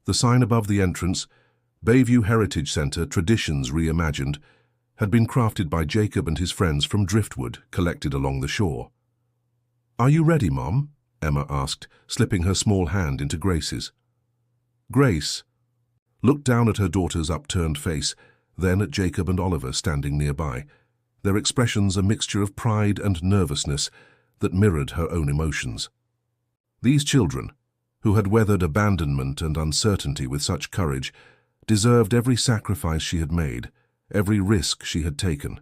The sign above the entrance, Bayview Heritage Center Traditions Reimagined, had been crafted by Jacob and his friends from driftwood collected along the shore. "Are you ready, Mom?" Emma asked, slipping her small hand into Grace's. Grace looked down at her daughter's upturned face, then at Jacob and Oliver standing nearby, their expressions a mixture of pride and nervousness that mirrored her own emotions. These children, who had weathered abandonment and uncertainty with such courage, deserved every sacrifice she had made, every risk she had taken.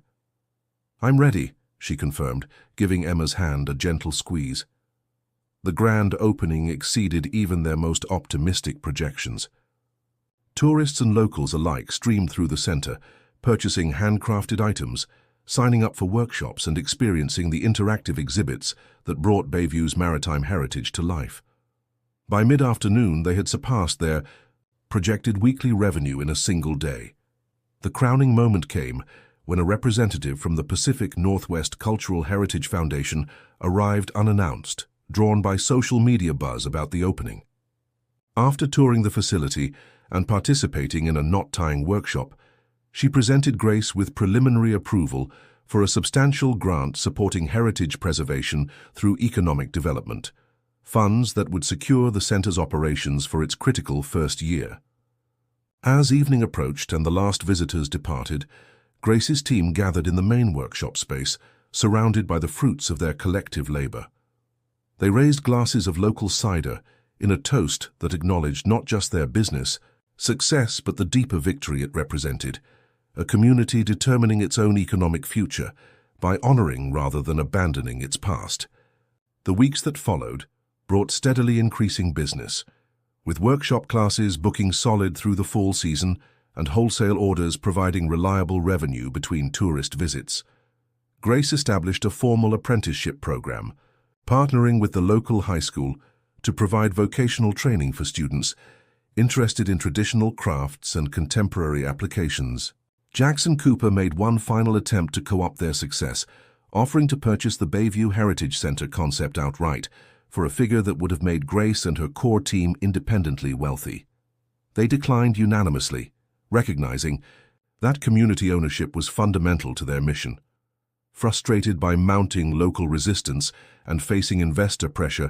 "I'm ready," she confirmed, giving Emma's hand a gentle squeeze. The grand opening exceeded even their most optimistic projections. Tourists and locals alike streamed through the center, purchasing handcrafted items, signing up for workshops and experiencing the interactive exhibits that brought Bayview's maritime heritage to life. By mid-afternoon, they had surpassed their projected weekly revenue in a single day. The crowning moment came when a representative from the Pacific Northwest Cultural Heritage Foundation arrived unannounced, drawn by social media buzz about the opening. After touring the facility and participating in a knot-tying workshop, she presented Grace with preliminary approval for a substantial grant supporting heritage preservation through economic development, funds that would secure the center's operations for its critical first year. As evening approached and the last visitors departed, Grace's team gathered in the main workshop space, surrounded by the fruits of their collective labor. They raised glasses of local cider in a toast that acknowledged not just their business success but the deeper victory it represented, a community determining its own economic future by honoring rather than abandoning its past. The weeks that followed brought steadily increasing business, with workshop classes booking solid through the fall season and wholesale orders providing reliable revenue between tourist visits. Grace established a formal apprenticeship program, partnering with the local high school to provide vocational training for students interested in traditional crafts and contemporary applications. Jackson Cooper made one final attempt to co-opt their success, offering to purchase the Bayview Heritage Center concept outright for a figure that would have made Grace and her core team independently wealthy. They declined unanimously, recognizing that community ownership was fundamental to their mission. Frustrated by mounting local resistance and facing investor pressure,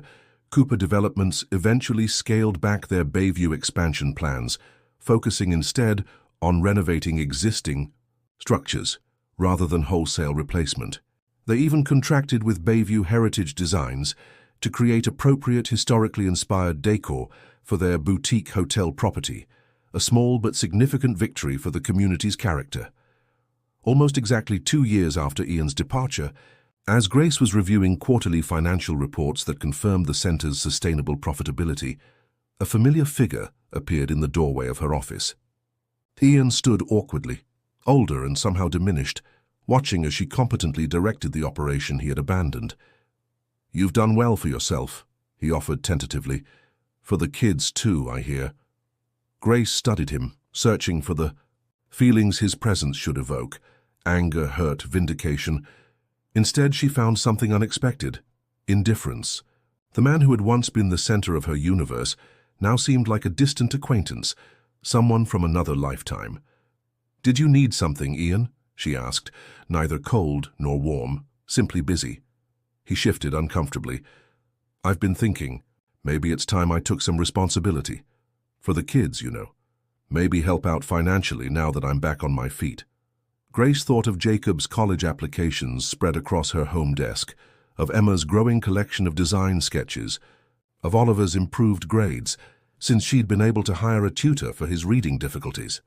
Cooper Developments eventually scaled back their Bayview expansion plans, focusing instead on renovating existing structures rather than wholesale replacement. They even contracted with Bayview Heritage Designs to create appropriate historically inspired decor for their boutique hotel property, a small but significant victory for the community's character. Almost exactly 2 years after Ian's departure, as Grace was reviewing quarterly financial reports that confirmed the center's sustainable profitability, a familiar figure appeared in the doorway of her office. Ian stood awkwardly, older and somehow diminished, watching as she competently directed the operation he had abandoned. "You've done well for yourself," he offered tentatively. "For the kids, too, I hear." Grace studied him, searching for the feelings his presence should evoke: anger, hurt, vindication. Instead, she found something unexpected: indifference. The man who had once been the center of her universe now seemed like a distant acquaintance, someone from another lifetime. "Did you need something, Ian?" she asked, neither cold nor warm, simply busy. He shifted uncomfortably. "I've been thinking, maybe it's time I took some responsibility. For the kids, you know. Maybe help out financially now that I'm back on my feet." Grace thought of Jacob's college applications spread across her home desk, of Emma's growing collection of design sketches, of Oliver's improved grades, since she'd been able to hire a tutor for his reading difficulties.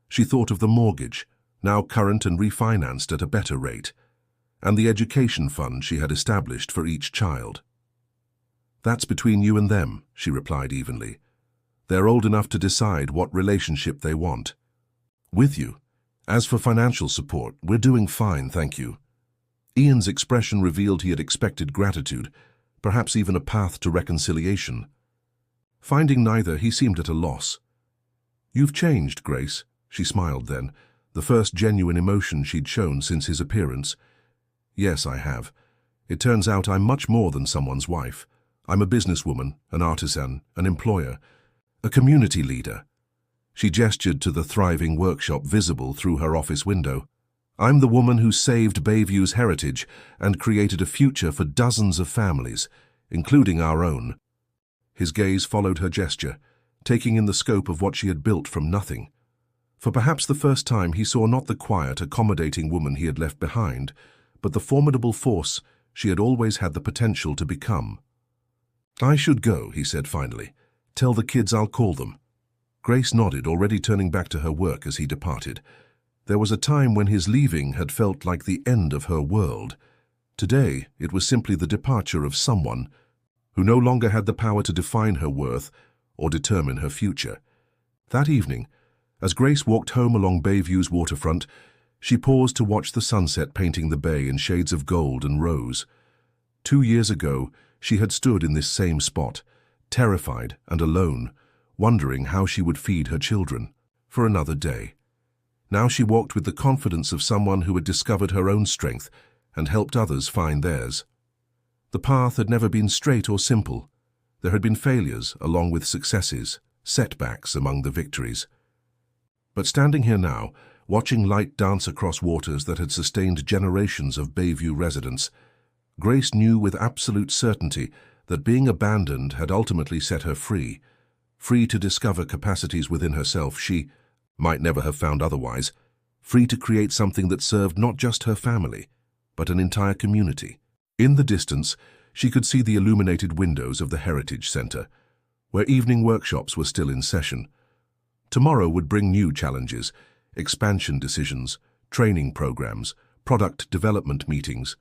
She thought of the mortgage, now current and refinanced at a better rate, and the education fund she had established for each child. "That's between you and them," she replied evenly. "They're old enough to decide what relationship they want. With you. As for financial support, we're doing fine, thank you." Ian's expression revealed he had expected gratitude, perhaps even a path to reconciliation. Finding neither, he seemed at a loss. "You've changed, Grace," she smiled then, the first genuine emotion she'd shown since his appearance. "Yes, I have. It turns out I'm much more than someone's wife. I'm a businesswoman, an artisan, an employer, a community leader." She gestured to the thriving workshop visible through her office window. "I'm the woman who saved Bayview's heritage and created a future for dozens of families, including our own." His gaze followed her gesture, taking in the scope of what she had built from nothing. For perhaps the first time he saw not the quiet, accommodating woman he had left behind, but the formidable force she had always had the potential to become. "I should go," he said finally. "Tell the kids I'll call them." Grace nodded, already turning back to her work as he departed. There was a time when his leaving had felt like the end of her world. Today, it was simply the departure of someone who no longer had the power to define her worth or determine her future. That evening, as Grace walked home along Bayview's waterfront, she paused to watch the sunset painting the bay in shades of gold and rose. 2 years ago, she had stood in this same spot, terrified and alone, wondering how she would feed her children for another day. Now she walked with the confidence of someone who had discovered her own strength and helped others find theirs. The path had never been straight or simple. There had been failures along with successes, setbacks among the victories. But standing here now, watching light dance across waters that had sustained generations of Bayview residents, Grace knew with absolute certainty that being abandoned had ultimately set her free, free to discover capacities within herself she might never have found otherwise, free to create something that served not just her family, but an entire community. In the distance, she could see the illuminated windows of the Heritage Center, where evening workshops were still in session. Tomorrow would bring new challenges, expansion decisions, training programs, product development meetings.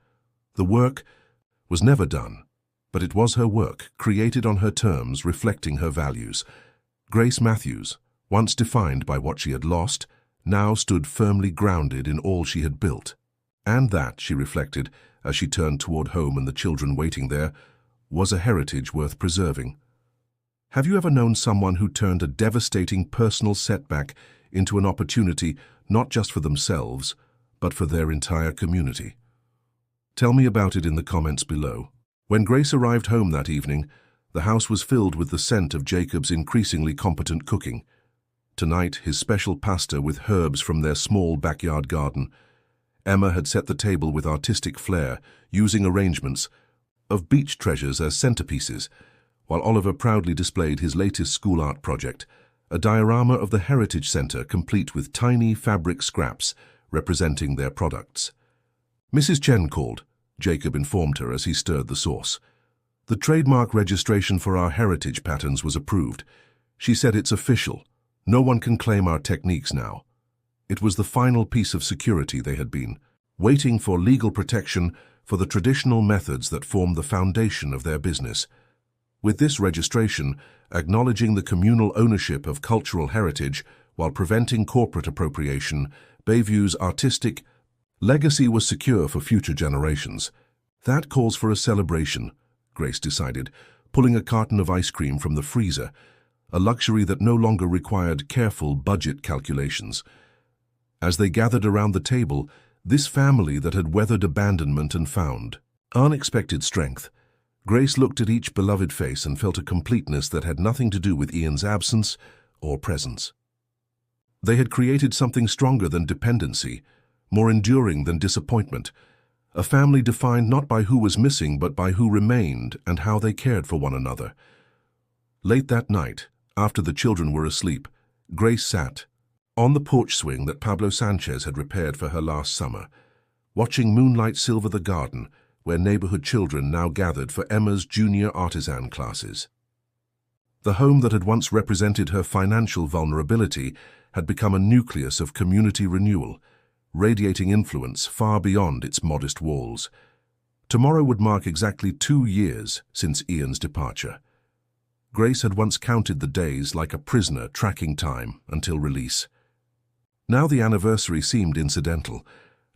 The work was never done, but it was her work, created on her terms, reflecting her values. Grace Matthews, once defined by what she had lost, now stood firmly grounded in all she had built. And that, she reflected, as she turned toward home and the children waiting there, was a heritage worth preserving. Have you ever known someone who turned a devastating personal setback into an opportunity not just for themselves, but for their entire community? Tell me about it in the comments below. When Grace arrived home that evening, the house was filled with the scent of Jacob's increasingly competent cooking. Tonight, his special pasta with herbs from their small backyard garden. Emma had set the table with artistic flair, using arrangements of beach treasures as centerpieces, while Oliver proudly displayed his latest school art project, a diorama of the Heritage Center complete with tiny fabric scraps representing their products. Mrs. Chen called, Jacob informed her as he stirred the sauce. The trademark registration for our heritage patterns was approved. She said it's official. No one can claim our techniques now. It was the final piece of security they had been, waiting for legal protection for the traditional methods that form the foundation of their business. With this registration, acknowledging the communal ownership of cultural heritage while preventing corporate appropriation, Bayview's artistic legacy was secure for future generations. That calls for a celebration, Grace decided, pulling a carton of ice cream from the freezer, a luxury that no longer required careful budget calculations. As they gathered around the table, this family that had weathered abandonment and found unexpected strength, Grace looked at each beloved face and felt a completeness that had nothing to do with Ian's absence or presence. They had created something stronger than dependency, more enduring than disappointment, a family defined not by who was missing but by who remained and how they cared for one another. Late that night, after the children were asleep, Grace sat on the porch swing that Pablo Sanchez had repaired for her last summer, watching moonlight silver the garden where neighborhood children now gathered for Emma's junior artisan classes. The home that had once represented her financial vulnerability had become a nucleus of community renewal, radiating influence far beyond its modest walls. Tomorrow would mark exactly 2 years since Ian's departure. Grace had once counted the days like a prisoner tracking time until release. Now the anniversary seemed incidental,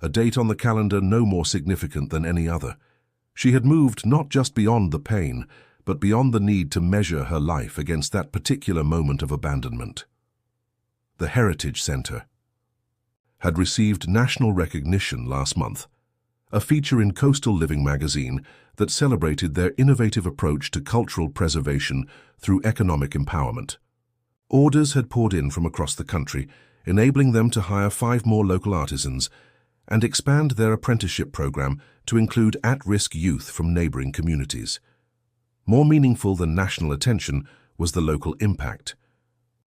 a date on the calendar no more significant than any other. She had moved not just beyond the pain, but beyond the need to measure her life against that particular moment of abandonment. The Heritage Center. had received national recognition last month, a feature in Coastal Living magazine that celebrated their innovative approach to cultural preservation through economic empowerment. Orders had poured in from across the country, enabling them to hire 5 more local artisans and expand their apprenticeship program to include at-risk youth from neighboring communities. More meaningful than national attention was the local impact.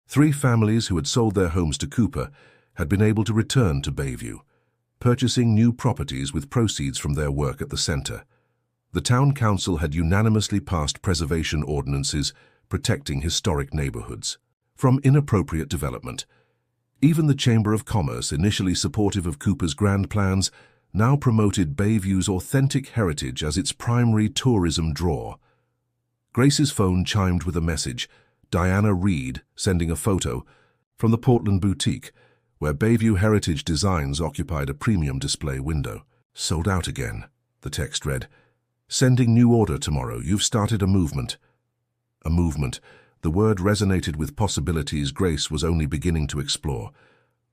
3 families who had sold their homes to Cooper had been able to return to Bayview, purchasing new properties with proceeds from their work at the center. The town council had unanimously passed preservation ordinances protecting historic neighborhoods from inappropriate development. Even the Chamber of Commerce, initially supportive of Cooper's grand plans, now promoted Bayview's authentic heritage as its primary tourism draw. Grace's phone chimed with a message, Diana Reed sending a photo from the Portland boutique, where Bayview Heritage Designs occupied a premium display window. "Sold out again," the text read. "Sending new order tomorrow. You've started a movement." A movement. The word resonated with possibilities Grace was only beginning to explore.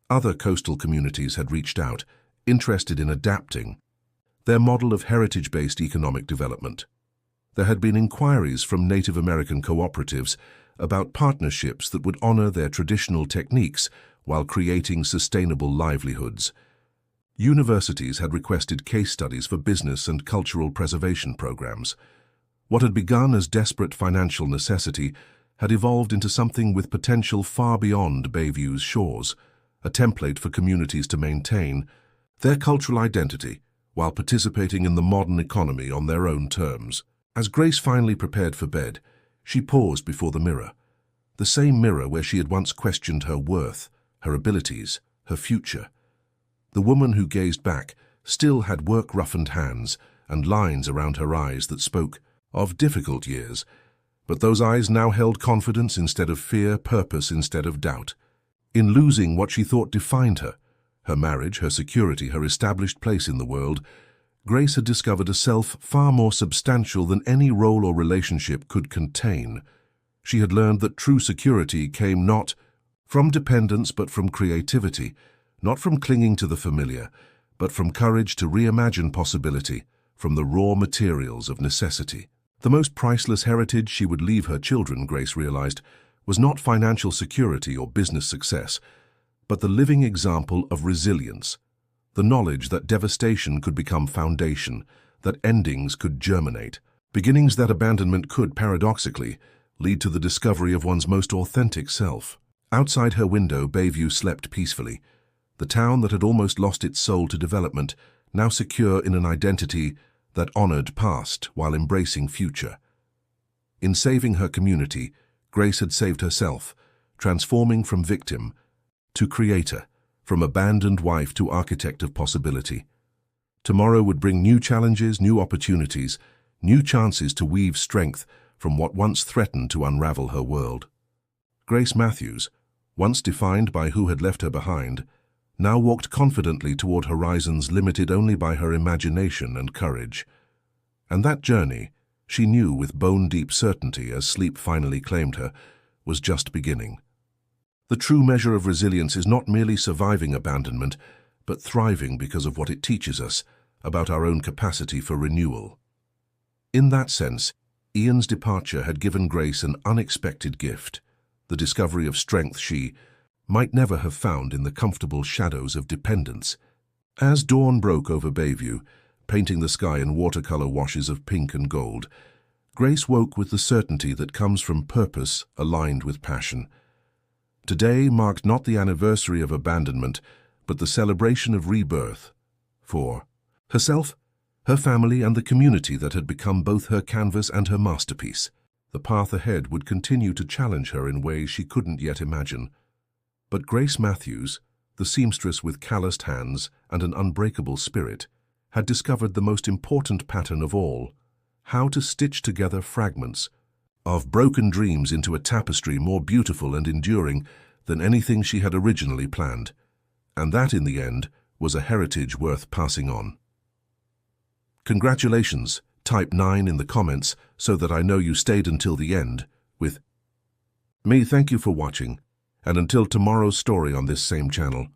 Other coastal communities had reached out, interested in adapting their model of heritage-based economic development. There had been inquiries from Native American cooperatives about partnerships that would honor their traditional techniques while creating sustainable livelihoods. Universities had requested case studies for business and cultural preservation programs. What had begun as desperate financial necessity had evolved into something with potential far beyond Bayview's shores, a template for communities to maintain their cultural identity while participating in the modern economy on their own terms. As Grace finally prepared for bed, she paused before the mirror, the same mirror where she had once questioned her worth, her abilities, her future. The woman who gazed back still had work-roughened hands and lines around her eyes that spoke of difficult years, but those eyes now held confidence instead of fear, purpose instead of doubt. In losing what she thought defined her, her marriage, her security, her established place in the world, Grace had discovered a self far more substantial than any role or relationship could contain. She had learned that true security came not from dependence but from creativity, not from clinging to the familiar, but from courage to reimagine possibility, from the raw materials of necessity. The most priceless heritage she would leave her children, Grace realized, was not financial security or business success, but the living example of resilience, the knowledge that devastation could become foundation, that endings could germinate, beginnings that abandonment could, paradoxically, lead to the discovery of one's most authentic self. Outside her window, Bayview slept peacefully, the town that had almost lost its soul to development, now secure in an identity that honored past while embracing future. In saving her community, Grace had saved herself, transforming from victim to creator, from abandoned wife to architect of possibility. Tomorrow would bring new challenges, new opportunities, new chances to weave strength from what once threatened to unravel her world. Grace Matthews, once defined by who had left her behind, now walked confidently toward horizons limited only by her imagination and courage. And that journey, she knew with bone-deep certainty as sleep finally claimed her, was just beginning. The true measure of resilience is not merely surviving abandonment, but thriving because of what it teaches us about our own capacity for renewal. In that sense, Ian's departure had given Grace an unexpected gift, the discovery of strength she might never have found in the comfortable shadows of dependence. As dawn broke over Bayview, painting the sky in watercolor washes of pink and gold, Grace woke with the certainty that comes from purpose aligned with passion. Today marked not the anniversary of abandonment, but the celebration of rebirth for herself, her family, and the community that had become both her canvas and her masterpiece. The path ahead would continue to challenge her in ways she couldn't yet imagine. But Grace Matthews, the seamstress with calloused hands and an unbreakable spirit, had discovered the most important pattern of all: how to stitch together fragments of broken dreams into a tapestry more beautiful and enduring than anything she had originally planned. And that, in the end, was a heritage worth passing on. Congratulations. Type 9 in the comments so that I know you stayed until the end with me. Thank you for watching, and until tomorrow's story on this same channel.